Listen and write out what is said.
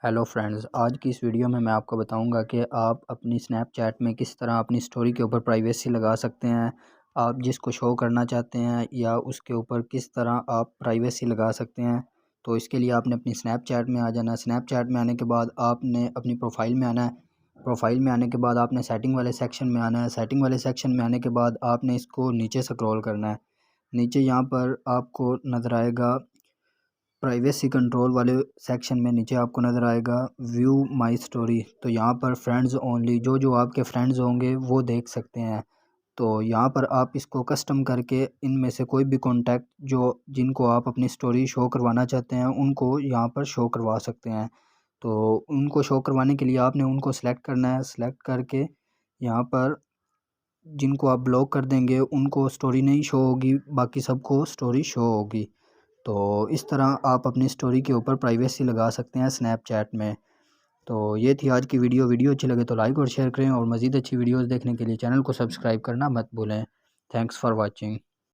Hello friends, आज की इस वीडियो में मैं आपको बताऊंगा कि आप अपनी स्नैपचैट में किस तरह अपनी स्टोरी के ऊपर प्राइवेसी लगा सकते हैं। आप जिसको शो करना चाहते हैं या उसके ऊपर किस तरह आप प्राइवेसी लगा सकते हैं। तो इसके लिए आपने अपनी स्नैपचैट में आ जाना है। स्नैपचैट में आने के बाद आपने अपनी प्रोफाइल में आना है। प्रोफाइल में आने के बाद आपने सेटिंग वाले सेक्शन में आना है। सेटिंग वाले सेक्शन में आने के बाद आपने इसको नीचे स्क्रॉल करना है। नीचे यहाँ पर आपको नज़र आएगा प्राइवेसी कंट्रोल वाले सेक्शन में, नीचे आपको नज़र आएगा व्यू माय स्टोरी। तो यहाँ पर फ्रेंड्स ओनली, जो जो आपके फ्रेंड्स होंगे वो देख सकते हैं। तो यहाँ पर आप इसको कस्टम करके इनमें से कोई भी कॉन्टैक्ट जो जिनको आप अपनी स्टोरी शो करवाना चाहते हैं उनको यहाँ पर शो करवा सकते हैं। तो उनको शो करवाने के लिए आपने उनको सेलेक्ट करना है। सेलेक्ट करके यहाँ पर जिनको आप ब्लॉक कर देंगे उनको स्टोरी नहीं शो होगी, बाकी सबको स्टोरी शो होगी। तो इस तरह आप अपनी स्टोरी के ऊपर प्राइवेसी लगा सकते हैं स्नैपचैट में। तो ये थी आज की वीडियो। वीडियो अच्छी लगे तो लाइक और शेयर करें और मज़ीद अच्छी वीडियोस देखने के लिए चैनल को सब्सक्राइब करना मत भूलें। Thanks for watching.